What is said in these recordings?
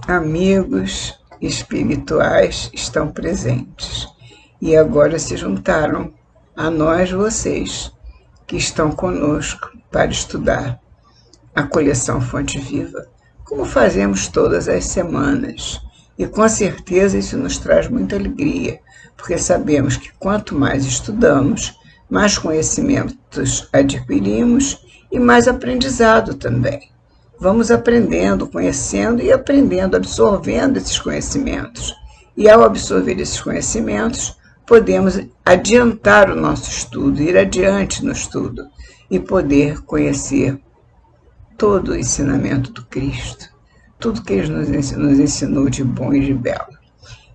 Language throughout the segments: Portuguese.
Amigos espirituais estão presentes e agora se juntaram a nós, vocês, que estão conosco para estudar a coleção Fonte Viva, como fazemos todas as semanas. E com certeza isso nos traz muita alegria, porque sabemos que quanto mais estudamos, mais conhecimentos adquirimos e mais aprendizado também. Vamos aprendendo, conhecendo e aprendendo, absorvendo esses conhecimentos. E ao absorver esses conhecimentos, podemos adiantar o nosso estudo, ir adiante no estudo e poder conhecer todo o ensinamento do Cristo, tudo que Ele nos ensinou de bom e de belo.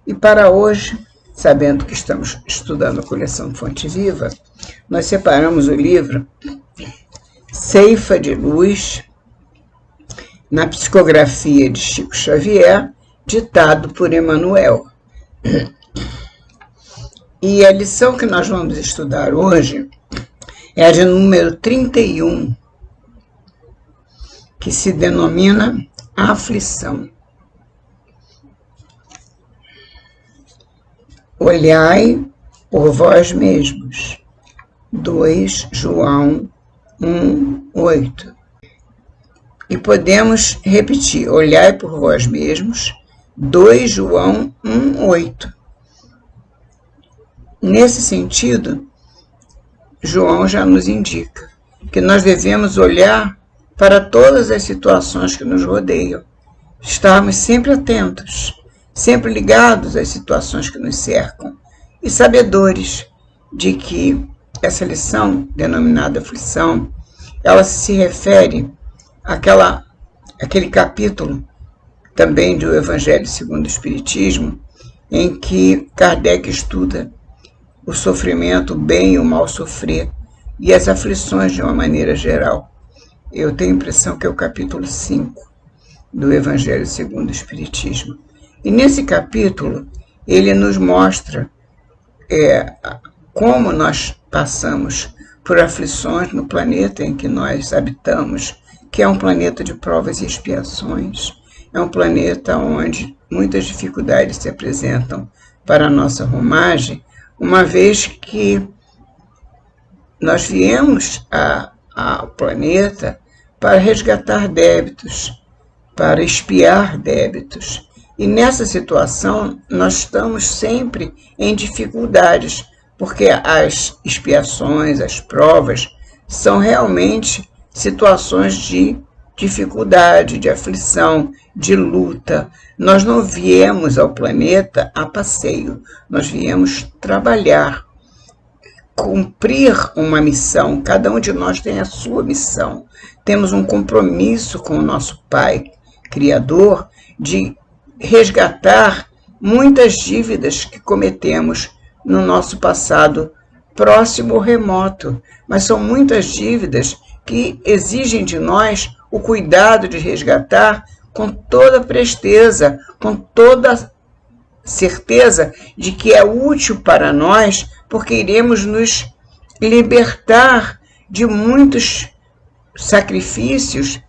E para hoje, sabendo que estamos estudando a coleção Fonte Viva, nós separamos o livro Ceifa de Luz, na psicografia de Chico Xavier, ditado por Emmanuel. E a lição que nós vamos estudar hoje é a de número 31, que se denomina Aflição. Olhai por vós mesmos. 2 João 1:8. E podemos repetir, olhai por vós mesmos, 2 João 1:8. Nesse sentido, João já nos indica que nós devemos olhar para todas as situações que nos rodeiam, estarmos sempre atentos, sempre ligados às situações que nos cercam e sabedores de que essa lição, denominada aflição, ela se refere aquele capítulo também do Evangelho segundo o Espiritismo, em que Kardec estuda o sofrimento, o bem e o mal sofrer, e as aflições de uma maneira geral. Eu tenho a impressão que é o capítulo 5 do Evangelho segundo o Espiritismo. E nesse capítulo, ele nos mostra como nós passamos por aflições no planeta em que nós habitamos, que é um planeta de provas e expiações, é um planeta onde muitas dificuldades se apresentam para a nossa romagem, uma vez que nós viemos ao planeta para resgatar débitos, para expiar débitos. E nessa situação, nós estamos sempre em dificuldades, porque as expiações, as provas, são realmente situações de dificuldade, de aflição, de luta. Nós não viemos ao planeta a passeio, nós viemos trabalhar, cumprir uma missão. Cada um de nós tem a sua missão. Temos um compromisso com o nosso Pai Criador de resgatar muitas dívidas que cometemos no nosso passado próximo ou remoto, mas são muitas dívidas que exigem de nós o cuidado de resgatar com toda presteza, com toda certeza de que é útil para nós, porque iremos nos libertar de muitos sacrifícios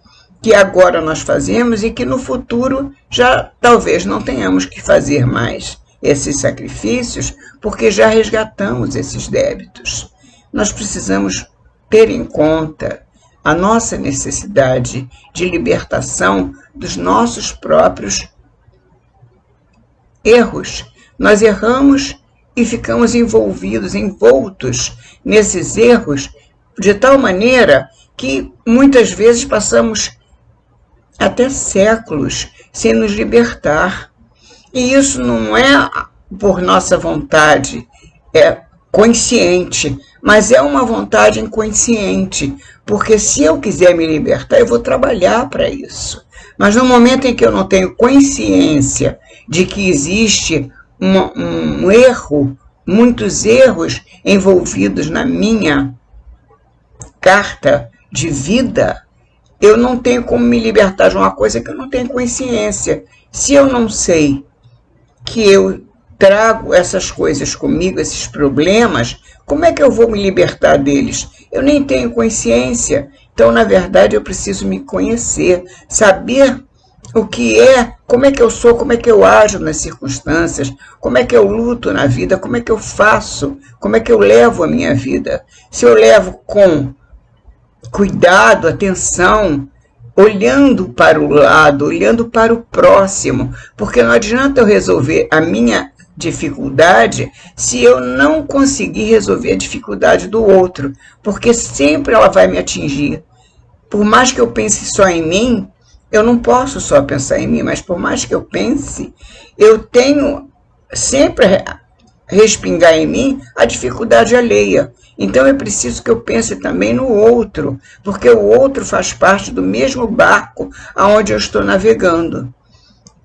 que agora nós fazemos e que no futuro já talvez não tenhamos que fazer mais esses sacrifícios, porque já resgatamos esses débitos. Nós precisamos ter em conta a nossa necessidade de libertação dos nossos próprios erros. Nós erramos e ficamos envoltos nesses erros de tal maneira que muitas vezes passamos até séculos sem nos libertar. E isso não é por nossa vontade, é consciente, mas é uma vontade inconsciente, porque se eu quiser me libertar, eu vou trabalhar para isso. Mas no momento em que eu não tenho consciência de que existe um erro, muitos erros envolvidos na minha carta de vida, eu não tenho como me libertar de uma coisa que eu não tenho consciência. Se eu não sei que eu trago essas coisas comigo, esses problemas, como é que eu vou me libertar deles? Eu nem tenho consciência. Então, na verdade, eu preciso me conhecer, saber o que é, como é que eu sou, como é que eu ajo nas circunstâncias, como é que eu luto na vida, como é que eu faço, como é que eu levo a minha vida. Se eu levo com cuidado, atenção, olhando para o lado, olhando para o próximo, porque não adianta eu resolver a minha dificuldade se eu não conseguir resolver a dificuldade do outro, porque sempre ela vai me atingir. Por mais que eu pense só em mim, eu não posso só pensar em mim, mas por mais que eu pense, eu tenho sempre respingar em mim a dificuldade alheia. Então é preciso que eu pense também no outro, porque o outro faz parte do mesmo barco aonde eu estou navegando.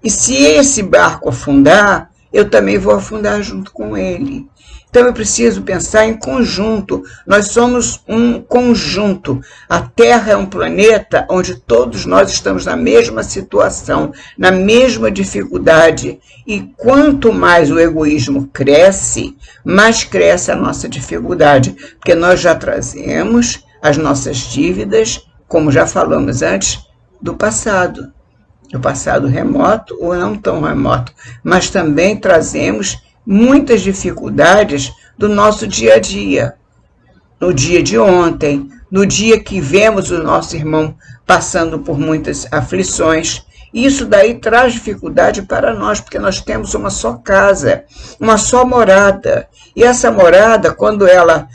E se esse barco afundar, eu também vou afundar junto com ele. Então eu preciso pensar em conjunto. Nós somos um conjunto. A Terra é um planeta onde todos nós estamos na mesma situação, na mesma dificuldade. E quanto mais o egoísmo cresce, mais cresce a nossa dificuldade, porque nós já trazemos as nossas dívidas, como já falamos antes, do passado remoto ou não tão remoto, mas também trazemos muitas dificuldades do nosso dia a dia, no dia de ontem, no dia que vemos o nosso irmão passando por muitas aflições. Isso daí traz dificuldade para nós, porque nós temos uma só casa, uma só morada. E essa morada, quando ela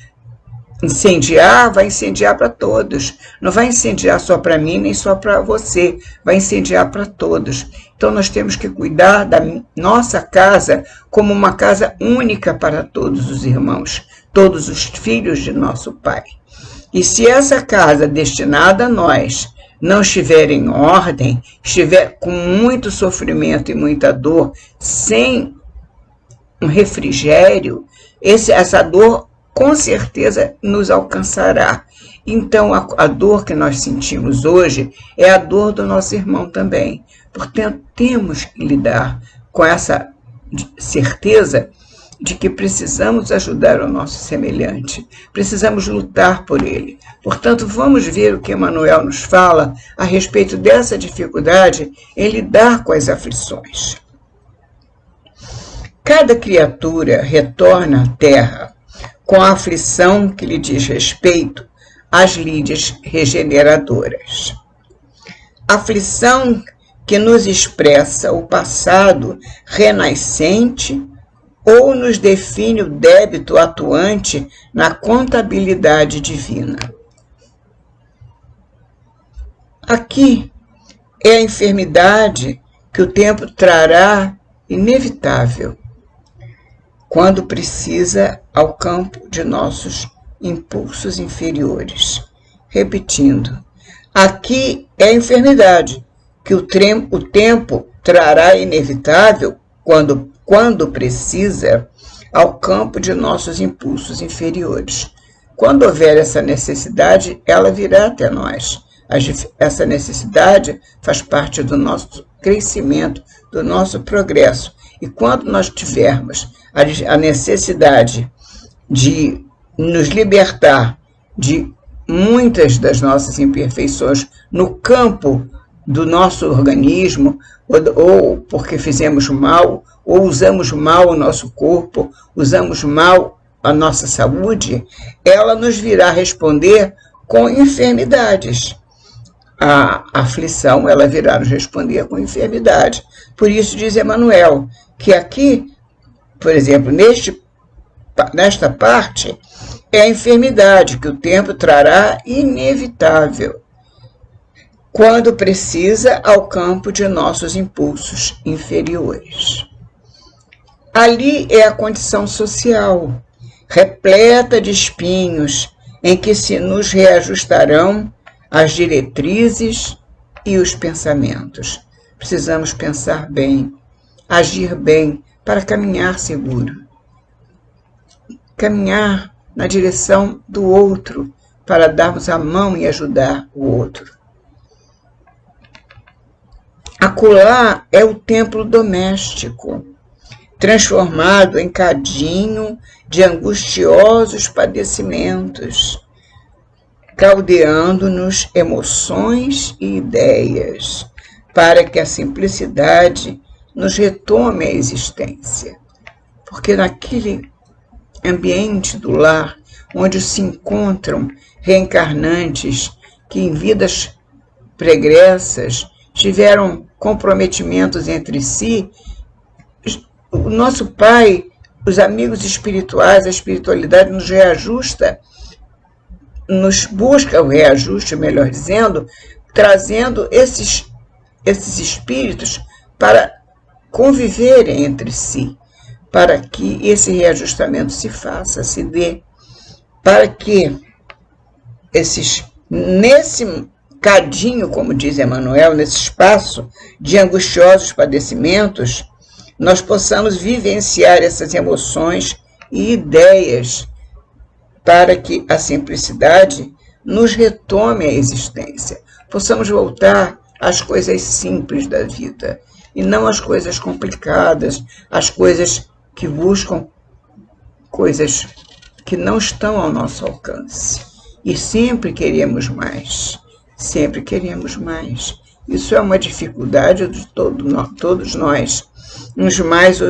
incendiar, vai incendiar para todos. Não vai incendiar só para mim, nem só para você. Vai incendiar para todos. Então, nós temos que cuidar da nossa casa como uma casa única para todos os irmãos, todos os filhos de nosso Pai. E se essa casa destinada a nós não estiver em ordem, estiver com muito sofrimento e muita dor, sem um refrigério, essa dor com certeza nos alcançará. Então, a dor que nós sentimos hoje é a dor do nosso irmão também. Portanto, temos que lidar com essa certeza de que precisamos ajudar o nosso semelhante, precisamos lutar por ele. Portanto, vamos ver o que Emmanuel nos fala a respeito dessa dificuldade em lidar com as aflições. Cada criatura retorna à Terra com a aflição que lhe diz respeito às lides regeneradoras. Aflição que nos expressa o passado renascente ou nos define o débito atuante na contabilidade divina. Aqui é a enfermidade que o tempo trará inevitável, quando precisa ao campo de nossos impulsos inferiores. Repetindo, aqui é a enfermidade que o tempo trará inevitável quando precisa ao campo de nossos impulsos inferiores. Quando houver essa necessidade, ela virá até nós. Essa necessidade faz parte do nosso crescimento, do nosso progresso. E quando nós tivermos a necessidade de nos libertar de muitas das nossas imperfeições no campo do nosso organismo, ou porque fizemos mal, ou usamos mal o nosso corpo, usamos mal a nossa saúde, ela nos virá responder com enfermidades. A aflição, ela virá nos responder com enfermidade. Por isso diz Emmanuel, que aqui, por exemplo, nesta parte, é a enfermidade que o tempo trará inevitável, quando precisa ao campo de nossos impulsos inferiores. Ali é a condição social, repleta de espinhos, em que se nos reajustarão as diretrizes e os pensamentos. Precisamos pensar bem, agir bem para caminhar seguro. Caminhar na direção do outro, para darmos a mão e ajudar o outro. Acolá é o templo doméstico, transformado em cadinho de angustiosos padecimentos, caldeando-nos emoções e ideias, para que a simplicidade nos retome a existência. Porque naquele ambiente do lar, onde se encontram reencarnantes que em vidas pregressas tiveram comprometimentos entre si, o nosso Pai, os amigos espirituais, a espiritualidade nos reajusta, nos busca o reajuste, melhor dizendo, trazendo esses espíritos para conviverem entre si, para que esse reajustamento se faça, se dê, para que nesse cadinho, como diz Emmanuel, nesse espaço de angustiosos padecimentos, nós possamos vivenciar essas emoções e ideias para que a simplicidade nos retome a existência. Possamos voltar às coisas simples da vida e não às coisas complicadas, às coisas que buscam coisas que não estão ao nosso alcance. E sempre queremos mais, sempre queremos mais. Isso é uma dificuldade de todos nós. Uns mais,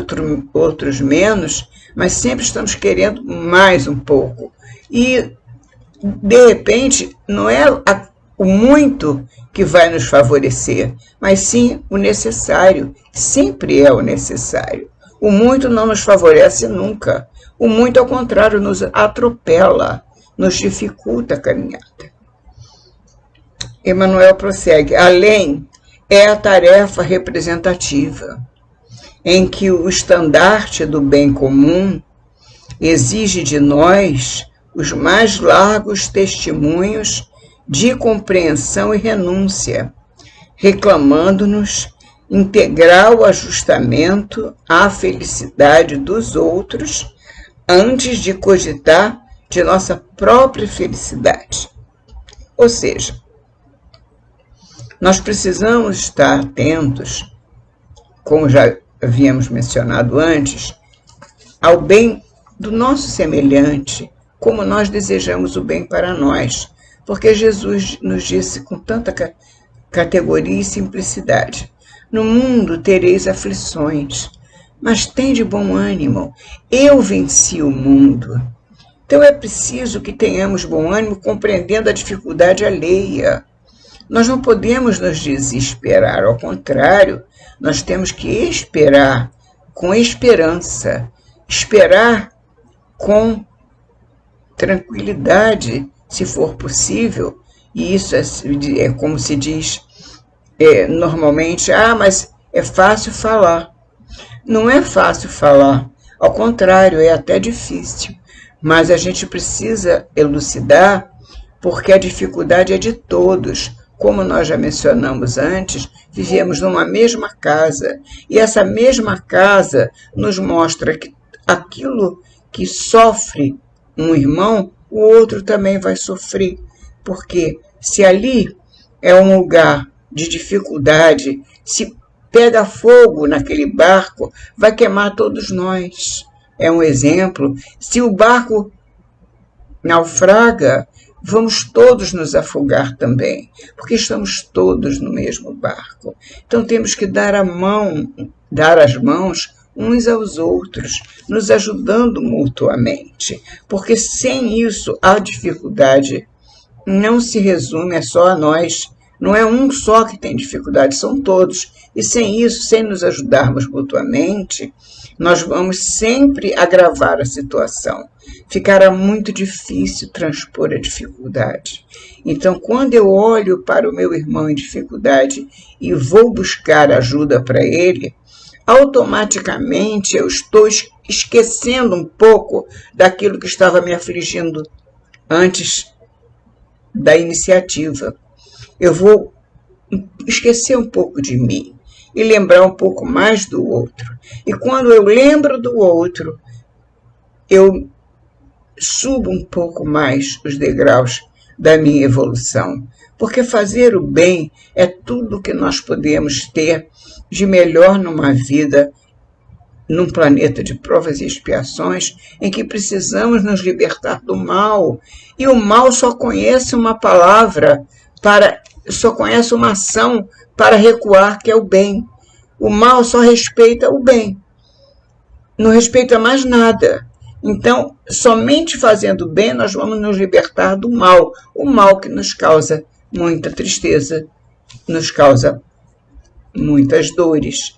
outros menos, mas sempre estamos querendo mais um pouco. E, de repente, não é o muito que vai nos favorecer, mas sim o necessário. Sempre é o necessário. O muito não nos favorece nunca. O muito, ao contrário, nos atropela, nos dificulta a caminhada. Emmanuel prossegue. Além é a tarefa representativa, em que o estandarte do bem comum exige de nós os mais largos testemunhos de compreensão e renúncia, reclamando-nos integral ajustamento à felicidade dos outros antes de cogitar de nossa própria felicidade. Ou seja, nós precisamos estar atentos, como já havíamos mencionado antes, ao bem do nosso semelhante, como nós desejamos o bem para nós, porque Jesus nos disse com tanta categoria e simplicidade: no mundo tereis aflições, mas tende bom ânimo, eu venci o mundo. Então é preciso que tenhamos bom ânimo compreendendo a dificuldade alheia. Nós não podemos nos desesperar, ao contrário, nós temos que esperar com esperança, esperar com tranquilidade, se for possível, e isso é como se diz normalmente, mas é fácil falar. Não é fácil falar, ao contrário, é até difícil, mas a gente precisa elucidar, porque a dificuldade é de todos. Como nós já mencionamos antes, vivemos numa mesma casa, e essa mesma casa nos mostra que aquilo que sofre um irmão, o outro também vai sofrer, porque se ali é um lugar de dificuldade, se pega fogo naquele barco, vai queimar todos nós. É um exemplo. Se o barco naufraga, vamos todos nos afogar também, porque estamos todos no mesmo barco. Então temos que dar as mãos uns aos outros, nos ajudando mutuamente, porque sem isso a dificuldade não se resume só a nós. Não é um só que tem dificuldade, são todos. E sem isso, sem nos ajudarmos mutuamente, nós vamos sempre agravar a situação. Ficará muito difícil transpor a dificuldade. Então, quando eu olho para o meu irmão em dificuldade e vou buscar ajuda para ele, automaticamente eu estou esquecendo um pouco daquilo que estava me afligindo antes da iniciativa. Eu vou esquecer um pouco de mim e lembrar um pouco mais do outro. E quando eu lembro do outro, eu subo um pouco mais os degraus da minha evolução. Porque fazer o bem é tudo que nós podemos ter de melhor numa vida, num planeta de provas e expiações, em que precisamos nos libertar do mal. E o mal só conhece uma palavra, só conhece uma ação para recuar, que é o bem. O mal só respeita o bem, não respeita mais nada. Então, somente fazendo o bem nós vamos nos libertar do mal. O mal que nos causa muita tristeza, nos causa muitas dores.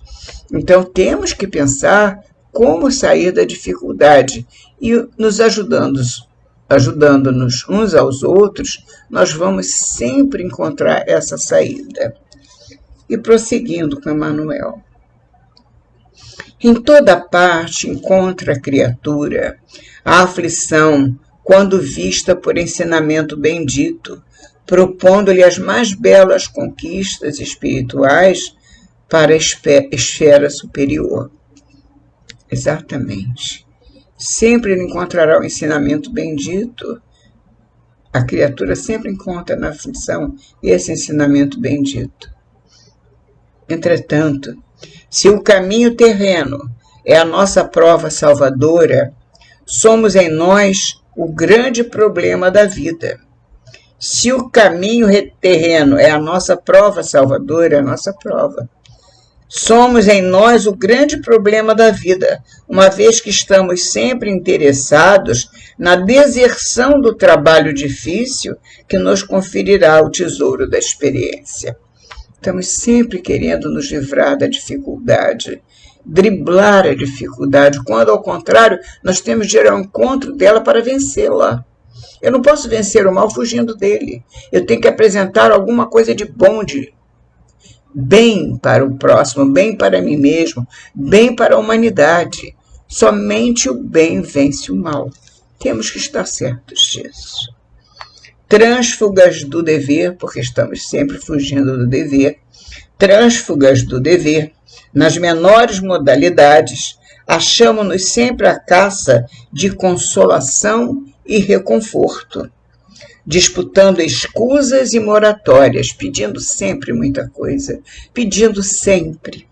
Então, temos que pensar como sair da dificuldade e nos ajudando-nos uns aos outros, nós vamos sempre encontrar essa saída. E prosseguindo com Emmanuel. Em toda parte encontra a criatura a aflição quando vista por ensinamento bendito, propondo-lhe as mais belas conquistas espirituais para a esfera superior. Exatamente. Sempre ele encontrará o ensinamento bendito. A criatura sempre encontra na aflição esse ensinamento bendito. Entretanto, se o caminho terreno é a nossa prova salvadora, somos em nós o grande problema da vida. Se o caminho terreno é a nossa prova salvadora, é a nossa prova. Somos em nós o grande problema da vida, uma vez que estamos sempre interessados na deserção do trabalho difícil que nos conferirá o tesouro da experiência. Estamos sempre querendo nos livrar da dificuldade, driblar a dificuldade, quando, ao contrário, nós temos de ir ao encontro dela para vencê-la. Eu não posso vencer o mal fugindo dele. Eu tenho que apresentar alguma coisa de bom, de bem para o próximo, bem para mim mesmo, bem para a humanidade. Somente o bem vence o mal. Temos que estar certos disso. Trânsfugas do dever, porque estamos sempre fugindo do dever, trânsfugas do dever, nas menores modalidades, achamo-nos sempre à caça de consolação e reconforto, disputando escusas e moratórias, pedindo sempre muita coisa, pedindo sempre,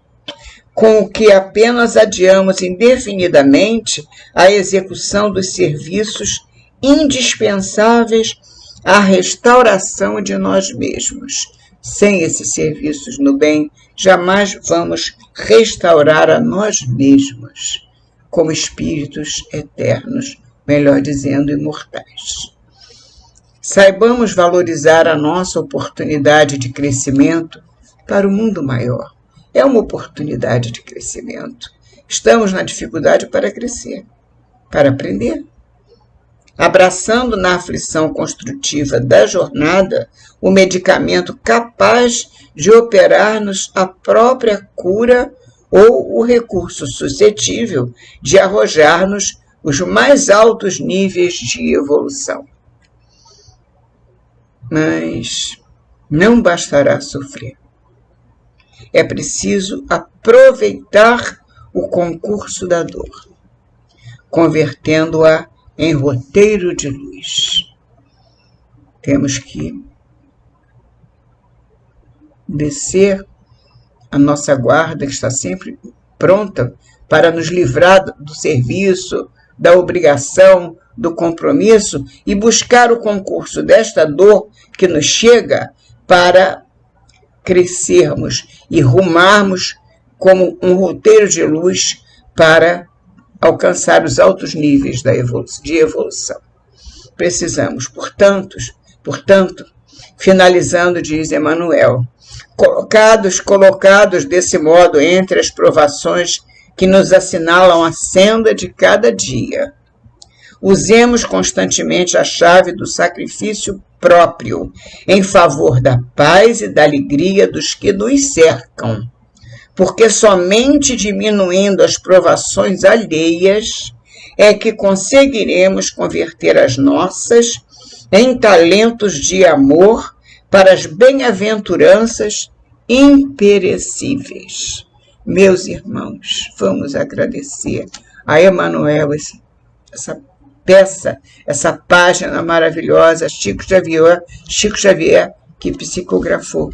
com o que apenas adiamos indefinidamente a execução dos serviços indispensáveis à restauração de nós mesmos. Sem esses serviços no bem, jamais vamos restaurar a nós mesmos, como espíritos eternos, melhor dizendo, imortais. Saibamos valorizar a nossa oportunidade de crescimento para o mundo maior. É uma oportunidade de crescimento. Estamos na dificuldade para crescer, para aprender. Abraçando na aflição construtiva da jornada o medicamento capaz de operar-nos a própria cura ou o recurso suscetível de arrojar-nos os mais altos níveis de evolução. Mas não bastará sofrer. É preciso aproveitar o concurso da dor, convertendo-a em roteiro de luz. Temos que descer a nossa guarda, que está sempre pronta para nos livrar do serviço, da obrigação, do compromisso, e buscar o concurso desta dor que nos chega para crescermos e rumarmos como um roteiro de luz para alcançar os altos níveis de evolução. Precisamos, portanto, finalizando, diz Emmanuel, colocados desse modo entre as provações que nos assinalam a senda de cada dia, usemos constantemente a chave do sacrifício próprio em favor da paz e da alegria dos que nos cercam, porque somente diminuindo as provações alheias é que conseguiremos converter as nossas em talentos de amor para as bem-aventuranças imperecíveis. Meus irmãos, vamos agradecer a Emmanuel essa peça, essa página maravilhosa, Chico Xavier, que psicografou.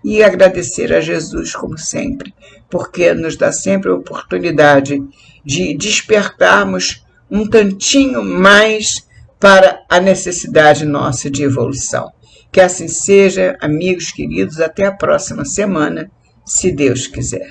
E agradecer a Jesus, como sempre, porque nos dá sempre a oportunidade de despertarmos um tantinho mais para a necessidade nossa de evolução. Que assim seja, amigos queridos, até a próxima semana, se Deus quiser.